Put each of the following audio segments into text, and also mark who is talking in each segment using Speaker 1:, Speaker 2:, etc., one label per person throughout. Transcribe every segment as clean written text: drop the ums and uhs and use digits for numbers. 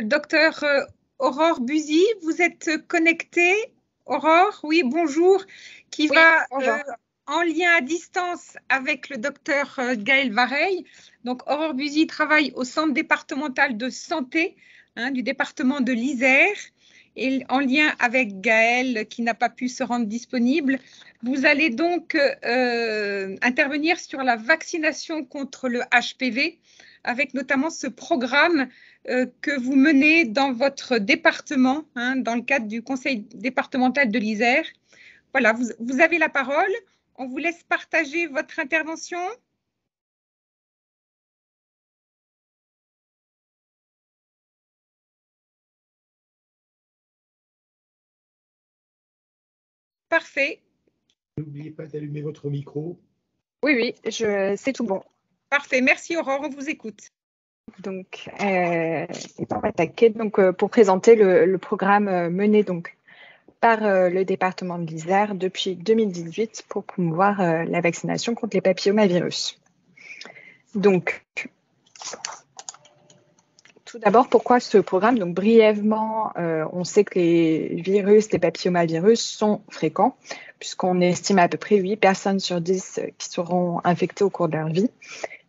Speaker 1: Docteur Aurore Buzy, vous êtes connectée? Aurore, oui, bonjour, qui
Speaker 2: Oui,
Speaker 1: va
Speaker 2: bonjour.
Speaker 1: en lien à distance avec le docteur Gaël Vareille. Donc, Aurore Buzy travaille au centre départemental de santé du département de l'Isère et en lien avec Gaël qui n'a pas pu se rendre disponible. Vous allez donc intervenir sur la vaccination contre le HPV avec notamment ce programme que vous menez dans votre département, dans le cadre du conseil départemental de l'Isère. Voilà, vous avez la parole. On vous laisse partager votre intervention. Parfait.
Speaker 3: N'oubliez pas d'allumer votre micro.
Speaker 2: Oui, c'est tout bon.
Speaker 1: Parfait, merci Aurore, on vous écoute.
Speaker 2: Donc, on va attaquer pour présenter le programme mené donc, par le département de l'Isère depuis 2018 pour promouvoir la vaccination contre les papillomavirus. Donc, tout d'abord, pourquoi ce programme? Donc, brièvement, on sait que les papillomavirus sont fréquents, puisqu'on estime à peu près 8 personnes sur 10 qui seront infectées au cours de leur vie.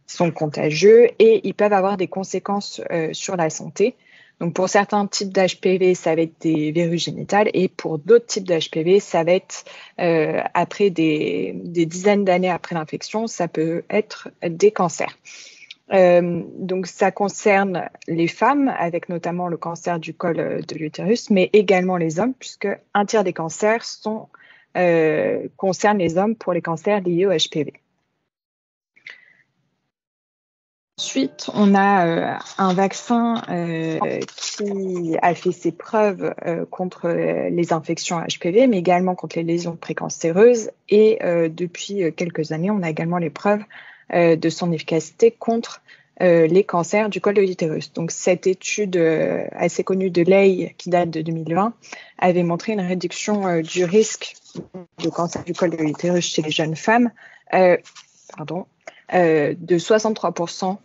Speaker 2: Ils sont contagieux et ils peuvent avoir des conséquences sur la santé. Donc, pour certains types d'HPV, ça va être des verrues génitales et pour d'autres types d'HPV, ça va être après des dizaines d'années après l'infection, ça peut être des cancers. Donc, ça concerne les femmes, avec notamment le cancer du col de l'utérus, mais également les hommes, puisque un tiers des cancers concernent les hommes pour les cancers liés au HPV. Ensuite, on a un vaccin qui a fait ses preuves contre les infections HPV, mais également contre les lésions précancéreuses. Et depuis quelques années, on a également les preuves de son efficacité contre les cancers du col de l'utérus. Donc, cette étude assez connue de Ley, qui date de 2020, avait montré une réduction du risque de cancer du col de l'utérus chez les jeunes femmes de 63%,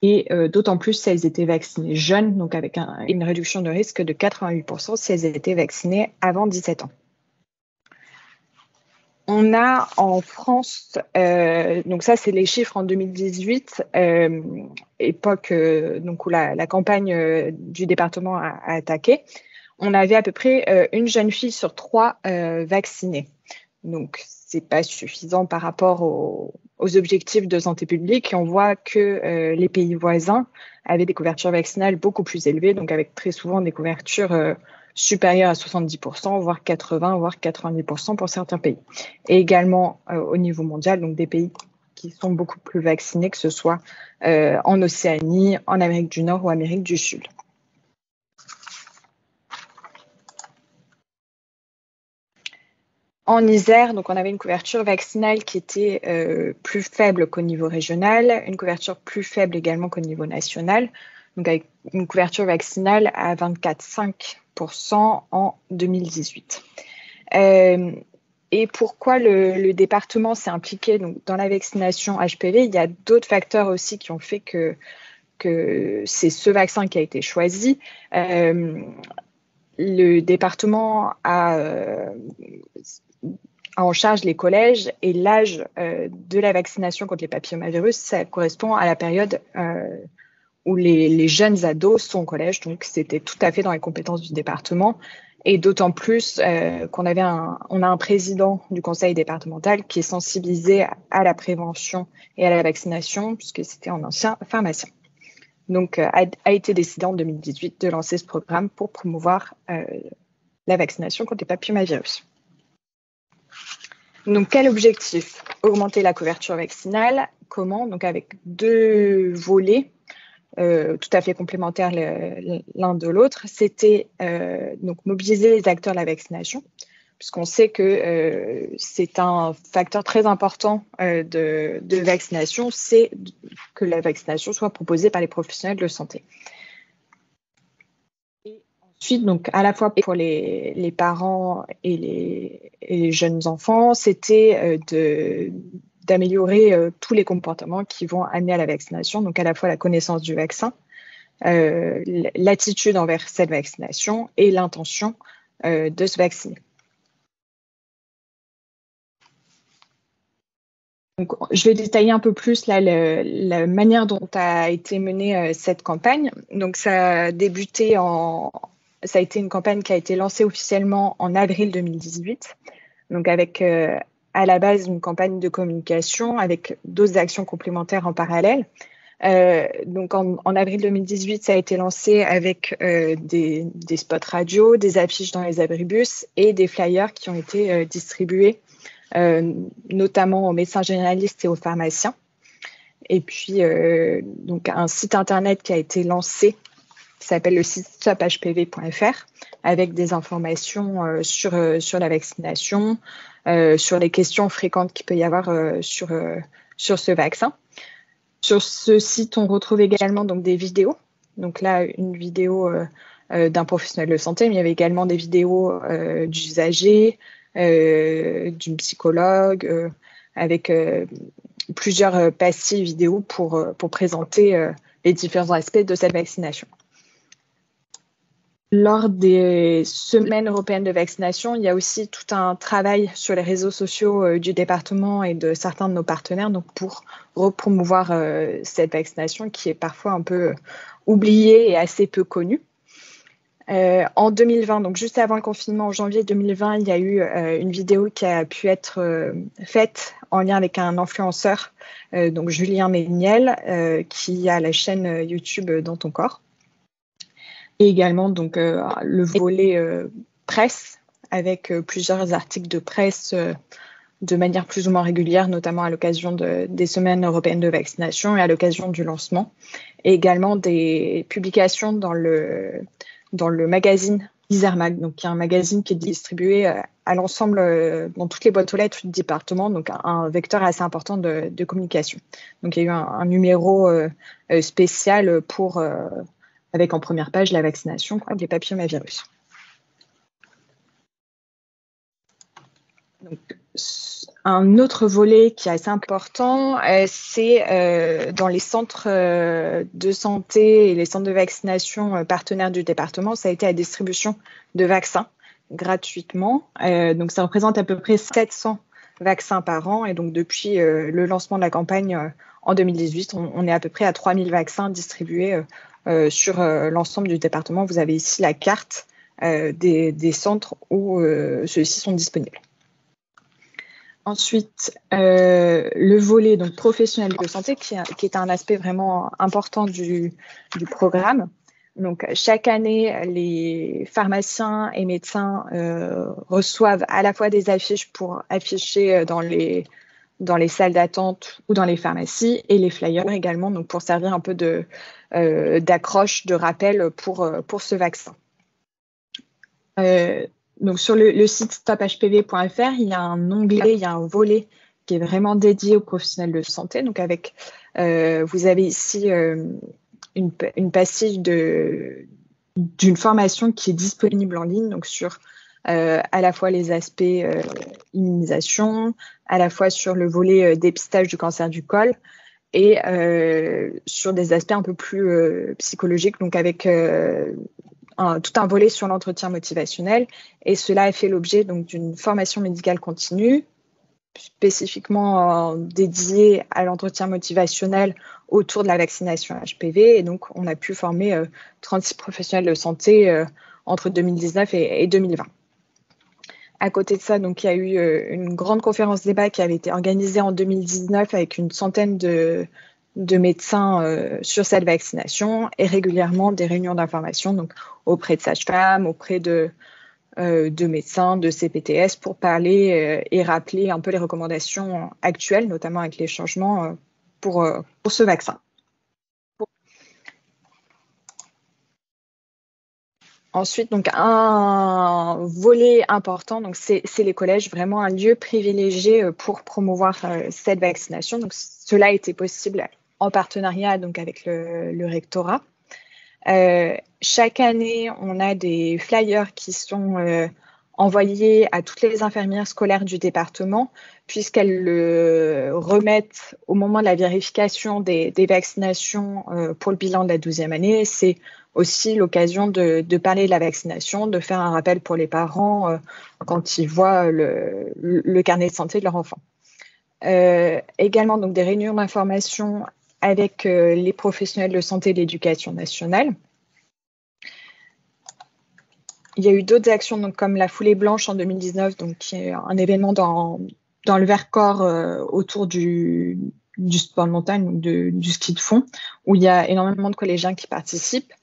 Speaker 2: et d'autant plus si elles étaient vaccinées jeunes, donc avec une réduction de risque de 88% si elles étaient vaccinées avant 17 ans. On a en France, donc ça c'est les chiffres en 2018, époque donc où la campagne du département a attaqué. On avait à peu près une jeune fille sur 3 vaccinée. Donc, ce n'est pas suffisant par rapport aux objectifs de santé publique. Et on voit que les pays voisins avaient des couvertures vaccinales beaucoup plus élevées, donc avec très souvent des couvertures supérieures à 70%, voire 80%, voire 90% pour certains pays. Et également au niveau mondial, donc des pays qui sont beaucoup plus vaccinés, que ce soit en Océanie, en Amérique du Nord ou Amérique du Sud. En Isère, donc on avait une couverture vaccinale qui était plus faible qu'au niveau régional, une couverture plus faible également qu'au niveau national, donc avec une couverture vaccinale à 24,5% en 2018. Et pourquoi le département s'est impliqué donc, dans la vaccination HPV? Il y a d'autres facteurs aussi qui ont fait que c'est ce vaccin qui a été choisi. Le département a en charge les collèges et l'âge de la vaccination contre les papillomavirus, ça correspond à la période où les jeunes ados sont au collège, donc c'était tout à fait dans les compétences du département, et d'autant plus qu'on a un président du conseil départemental qui est sensibilisé à la prévention et à la vaccination, puisque c'était un ancien pharmacien. Donc, a été décidé en 2018 de lancer ce programme pour promouvoir la vaccination contre les papillomavirus. Donc, quel objectif? Augmenter la couverture vaccinale. Comment? Donc, avec 2 volets tout à fait complémentaires l'un de l'autre. C'était donc mobiliser les acteurs de la vaccination, puisqu'on sait que c'est un facteur très important de vaccination, c'est que la vaccination soit proposée par les professionnels de santé. Et ensuite, donc, à la fois pour les parents et les jeunes enfants, c'était d'améliorer tous les comportements qui vont amener à la vaccination, donc à la fois la connaissance du vaccin, l'attitude envers cette vaccination et l'intention de se vacciner. Donc, je vais détailler un peu plus là, la manière dont a été menée cette campagne. Donc, ça a été une campagne qui a été lancée officiellement en avril 2018, donc avec à la base une campagne de communication avec d'autres actions complémentaires en parallèle. Donc en avril 2018, ça a été lancé avec des spots radio, des affiches dans les abribus et des flyers qui ont été distribués notamment aux médecins généralistes et aux pharmaciens. Et puis donc un site internet qui a été lancé qui s'appelle le site stophpv.fr avec des informations sur la vaccination, sur les questions fréquentes qu'il peut y avoir sur ce vaccin. Sur ce site, on retrouve également donc, des vidéos. Donc là, une vidéo d'un professionnel de santé, mais il y avait également des vidéos d'usagers, d'une psychologue, avec plusieurs pastilles vidéo pour présenter les différents aspects de cette vaccination. Lors des semaines européennes de vaccination, il y a aussi tout un travail sur les réseaux sociaux du département et de certains de nos partenaires donc pour repromouvoir cette vaccination qui est parfois un peu oubliée et assez peu connue. En 2020, donc juste avant le confinement, en janvier 2020, il y a eu une vidéo qui a pu être faite en lien avec un influenceur, donc Julien Méniel, qui a la chaîne YouTube Dans ton corps. Et également donc le volet presse avec plusieurs articles de presse de manière plus ou moins régulière, notamment à l'occasion des semaines européennes de vaccination et à l'occasion du lancement. Et également des publications dans le magazine Isermag, donc qui est un magazine qui est distribué à l'ensemble dans toutes les boîtes aux lettres du département, donc un vecteur assez important de communication. Donc il y a eu un numéro spécial pour avec en première page la vaccination des papillomavirus. Donc, un autre volet qui est assez important, c'est dans les centres de santé et les centres de vaccination partenaires du département, ça a été la distribution de vaccins gratuitement. Donc, ça représente à peu près 700 vaccins par an. Et donc, depuis le lancement de la campagne en 2018, on est à peu près à 3000 vaccins distribués sur l'ensemble du département. Vous avez ici la carte des centres où ceux-ci sont disponibles. Ensuite, le volet donc, professionnel de santé qui est un aspect vraiment important du programme. Donc, chaque année, les pharmaciens et médecins reçoivent à la fois des affiches pour afficher dans les salles d'attente ou dans les pharmacies et les flyers également donc pour servir un peu d'accroche, de rappel pour ce vaccin. Donc sur le site stophpv.fr, il y a un onglet, il y a un volet qui est vraiment dédié aux professionnels de santé. Donc vous avez ici une pastille d'une formation qui est disponible en ligne, donc sur à la fois les aspects immunisation, à la fois sur le volet dépistage du cancer du col et sur des aspects un peu plus psychologiques, donc avec tout un volet sur l'entretien motivationnel. Et cela a fait l'objet donc d'une formation médicale continue spécifiquement dédiée à l'entretien motivationnel autour de la vaccination HPV. Et donc, on a pu former 36 professionnels de santé entre 2019 et 2020. À côté de ça, donc, il y a eu une grande conférence débat qui avait été organisée en 2019 avec une centaine de médecins sur cette vaccination et régulièrement des réunions d'information donc, auprès de sages-femmes, auprès de médecins, de CPTS pour parler et rappeler un peu les recommandations actuelles, notamment avec les changements pour ce vaccin. Ensuite, donc un volet important, donc c'est les collèges, vraiment un lieu privilégié pour promouvoir cette vaccination. Donc cela a été possible en partenariat donc avec le rectorat. Chaque année, on a des flyers qui sont envoyé à toutes les infirmières scolaires du département, puisqu'elles le remettent au moment de la vérification des vaccinations pour le bilan de la 12e année. C'est aussi l'occasion de parler de la vaccination, de faire un rappel pour les parents quand ils voient le carnet de santé de leur enfant. Également, donc, des réunions d'information avec les professionnels de santé de l'éducation nationale. Il y a eu d'autres actions, donc, comme la foulée blanche en 2019, donc, qui est un événement dans le Vercors autour du sport de montagne, donc du ski de fond, où il y a énormément de collégiens qui participent.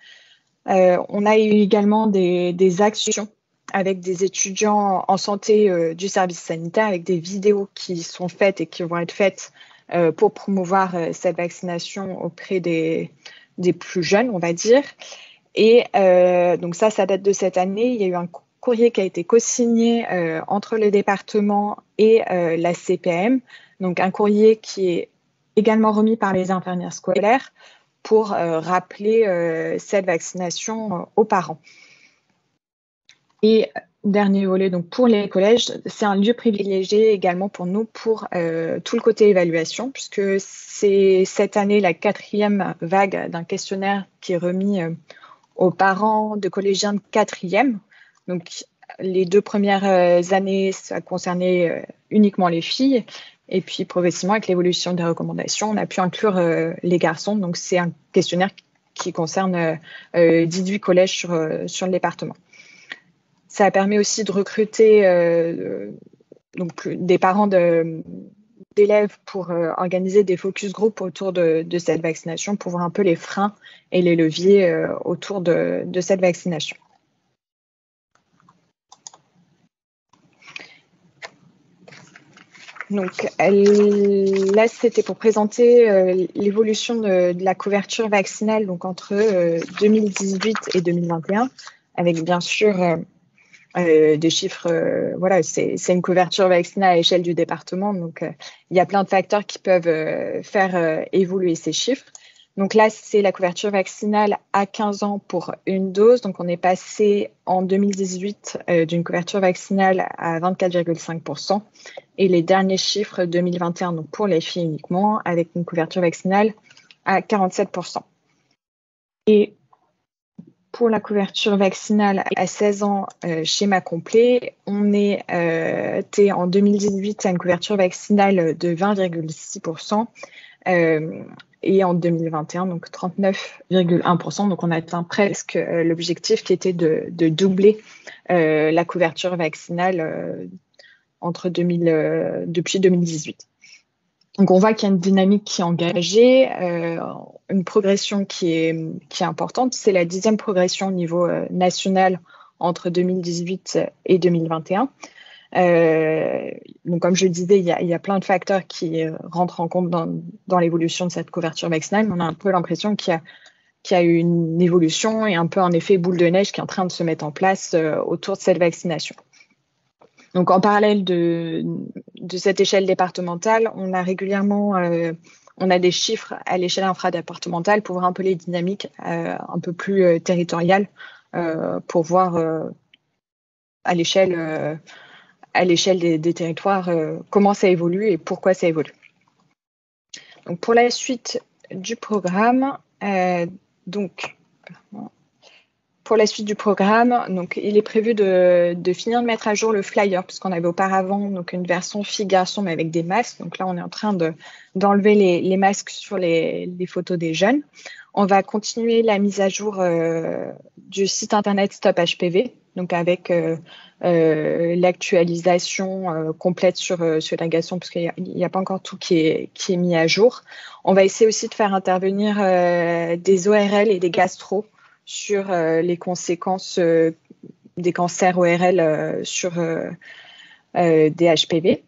Speaker 2: On a eu également des actions avec des étudiants en santé du service sanitaire, avec des vidéos qui sont faites et qui vont être faites pour promouvoir cette vaccination auprès des plus jeunes, on va dire. Et donc ça date de cette année. Il y a eu un courrier qui a été co-signé entre le département et la CPM. Donc un courrier qui est également remis par les infirmières scolaires pour rappeler cette vaccination aux parents. Et dernier volet, donc pour les collèges, c'est un lieu privilégié également pour nous pour tout le côté évaluation, puisque c'est cette année la 4e vague d'un questionnaire qui est remis aux parents de collégiens de 4e. Donc, les 2 premières années, ça concernait uniquement les filles. Et puis, progressivement, avec l'évolution des recommandations, on a pu inclure les garçons. Donc, c'est un questionnaire qui concerne 18 collèges sur le département. Ça permet aussi de recruter donc, des parents d'élèves pour organiser des focus group autour de cette vaccination, pour voir un peu les freins et les leviers autour de cette vaccination. Donc là, c'était pour présenter l'évolution de la couverture vaccinale donc entre 2018 et 2021, avec bien sûr des chiffres, voilà, c'est une couverture vaccinale à l'échelle du département, donc il y a plein de facteurs qui peuvent faire évoluer ces chiffres. Donc là, c'est la couverture vaccinale à 15 ans pour une dose. Donc on est passé en 2018 d'une couverture vaccinale à 24,5% et les derniers chiffres 2021, donc pour les filles uniquement, avec une couverture vaccinale à 47%. Et pour la couverture vaccinale à 16 ans, schéma complet, on était en 2018 à une couverture vaccinale de 20,6%. Et en 2021, donc 39,1%. Donc, on a atteint presque l'objectif qui était de doubler la couverture vaccinale depuis 2018. Donc, on voit qu'il y a une dynamique qui est engagée, une progression qui est importante. C'est la 10e progression au niveau national entre 2018 et 2021. Donc, comme je le disais, il y a plein de facteurs qui rentrent en compte dans l'évolution de cette couverture vaccinale. On a un peu l'impression qu'il y a eu une évolution et un peu un effet boule de neige qui est en train de se mettre en place autour de cette vaccination. Donc, en parallèle de cette échelle départementale, on a régulièrement on a des chiffres à l'échelle infradépartementale pour voir un peu les dynamiques un peu plus territoriales pour voir à l'échelle des territoires comment ça évolue et pourquoi ça évolue. Donc, pour la suite du programme, donc, il est prévu de finir de mettre à jour le flyer, puisqu'on avait auparavant donc, une version fille-garçon, mais avec des masques. Donc là, on est en train d'enlever les masques sur les photos des jeunes. On va continuer la mise à jour du site internet Stop HPV, donc avec l'actualisation complète sur la garçon, parce qu'il n'y a pas encore tout qui est mis à jour. On va essayer aussi de faire intervenir des ORL et des gastros sur les conséquences des cancers ORL sur des HPV.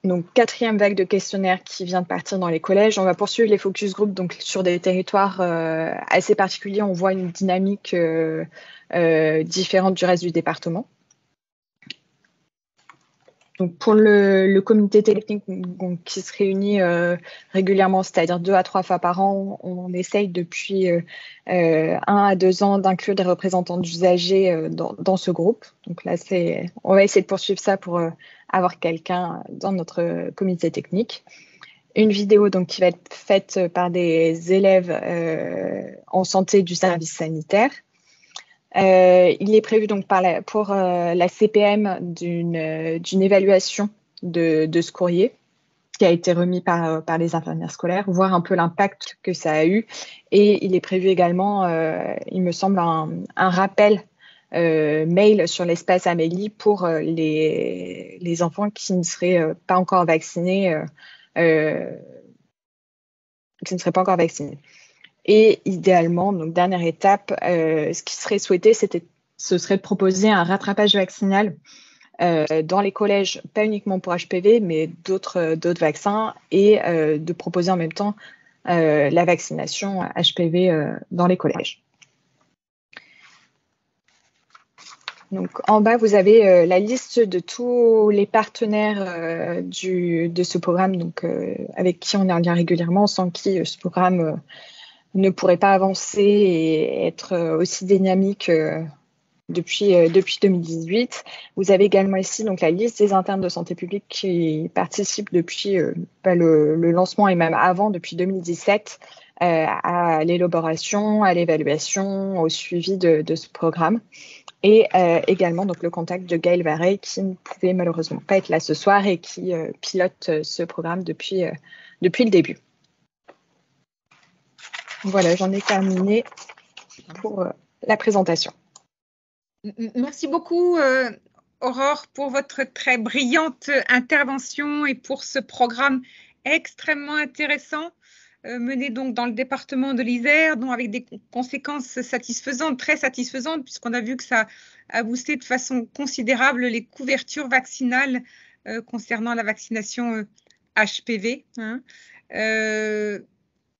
Speaker 2: Donc, 4e vague de questionnaires qui vient de partir dans les collèges. On va poursuivre les focus group donc, sur des territoires assez particuliers. On voit une dynamique différente du reste du département. Donc pour le comité technique donc, qui se réunit régulièrement, c'est-à-dire 2 à 3 fois par an, on essaye depuis 1 à 2 ans d'inclure des représentants d'usagers dans ce groupe. Donc là, on va essayer de poursuivre ça pour avoir quelqu'un dans notre comité technique. Une vidéo donc, qui va être faite par des élèves en santé du service sanitaire. Il est prévu donc pour la CPM d'une évaluation de ce courrier qui a été remis par les infirmières scolaires, voir un peu l'impact que ça a eu. Et il est prévu également, il me semble, un rappel mail sur l'espace Amélie pour les enfants qui ne seraient pas encore vaccinés. Et idéalement, donc dernière étape, ce qui serait souhaité, ce serait de proposer un rattrapage vaccinal dans les collèges, pas uniquement pour HPV, mais d'autres vaccins, et de proposer en même temps la vaccination HPV dans les collèges. Donc, en bas, vous avez la liste de tous les partenaires de ce programme, donc, avec qui on est en lien régulièrement, sans qui ce programme ne pourrait pas avancer et être aussi dynamique depuis 2018. Vous avez également ici donc, la liste des internes de santé publique qui participent depuis le lancement et même avant, depuis 2017, à l'élaboration, à l'évaluation, au suivi de ce programme. Et également donc, le contact de Gaël Varey qui ne pouvait malheureusement pas être là ce soir et qui pilote ce programme depuis le début. Voilà, j'en ai terminé pour la présentation.
Speaker 1: Merci beaucoup, Aurore, pour votre très brillante intervention et pour ce programme extrêmement intéressant mené donc dans le département de l'Isère, dont avec des conséquences satisfaisantes, très satisfaisantes, puisqu'on a vu que ça a boosté de façon considérable les couvertures vaccinales concernant la vaccination HPV. Hein.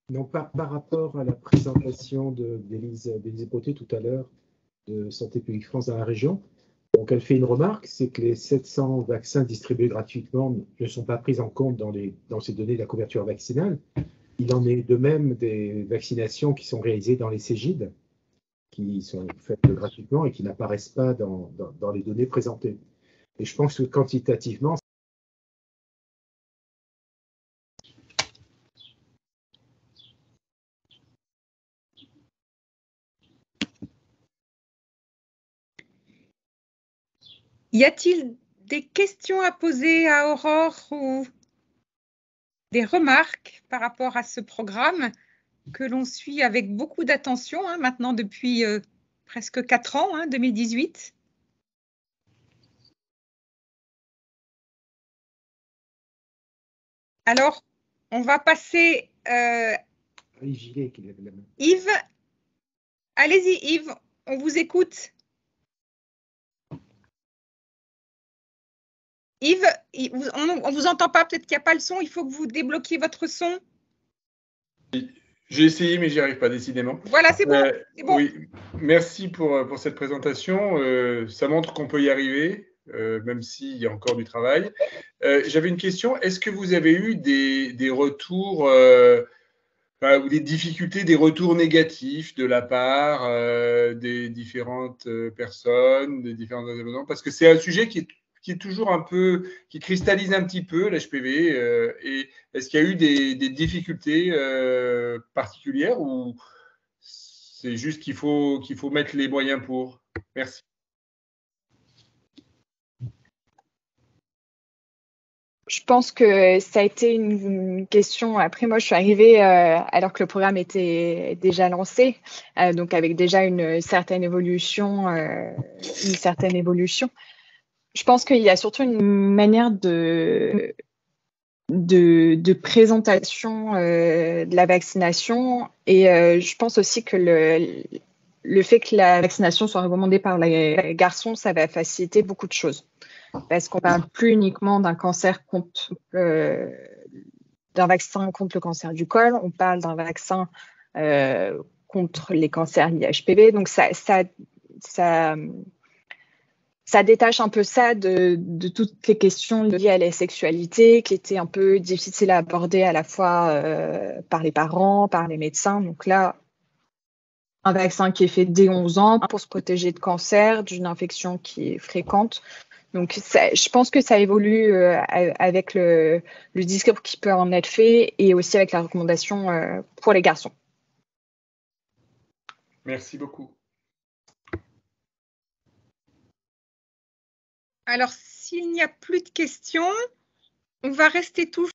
Speaker 3: Donc, par rapport à la présentation d'Élise Poté tout à l'heure de Santé publique France dans la région, donc elle fait une remarque, c'est que les 700 vaccins distribués gratuitement ne sont pas pris en compte dans ces données de la couverture vaccinale. Il en est de même des vaccinations qui sont réalisées dans les Cégides, qui sont faites gratuitement et qui n'apparaissent pas dans les données présentées. Et je pense que quantitativement,
Speaker 1: y a-t-il des questions à poser à Aurore ou des remarques par rapport à ce programme que l'on suit avec beaucoup d'attention maintenant depuis presque 4 ans, 2018? Alors, on va passer Yves. Allez-y, Yves, on vous écoute. Yves, on ne vous entend pas, peut-être qu'il n'y a pas le son, il faut que vous débloquiez votre son.
Speaker 4: J'ai essayé, mais j'y arrive pas, décidément.
Speaker 1: Voilà, c'est bon.
Speaker 4: Oui, merci pour cette présentation. Ça montre qu'on peut y arriver, même s'il y a encore du travail. J'avais une question. Est-ce que vous avez eu des retours ou des difficultés, des retours négatifs de la part des différentes personnes, des différents intervenants? Parce que c'est un sujet qui est toujours un peu, qui cristallise un petit peu l'HPV. Et est-ce qu'il y a eu des difficultés particulières ou c'est juste qu'il faut mettre les moyens pour? Merci.
Speaker 2: Je pense que ça a été une question. Après, moi, je suis arrivée alors que le programme était déjà lancé, donc avec déjà une certaine évolution. Je pense qu'il y a surtout une manière de présentation de la vaccination, et je pense aussi que le fait que la vaccination soit recommandée par les garçons, ça va faciliter beaucoup de choses. Parce qu'on ne parle plus uniquement d'un cancer d'un vaccin contre le cancer du col, on parle d'un vaccin contre les cancers liés à HPV. Donc ça ça détache un peu ça de toutes les questions liées à la sexualité qui étaient un peu difficiles à aborder à la fois par les parents, par les médecins. Donc là, un vaccin qui est fait dès 11 ans pour se protéger de cancer, d'une infection qui est fréquente. Donc, je pense que ça évolue avec le discours qui peut en être fait et aussi avec la recommandation pour les garçons.
Speaker 4: Merci beaucoup.
Speaker 1: Alors, s'il n'y a plus de questions, on va rester toujours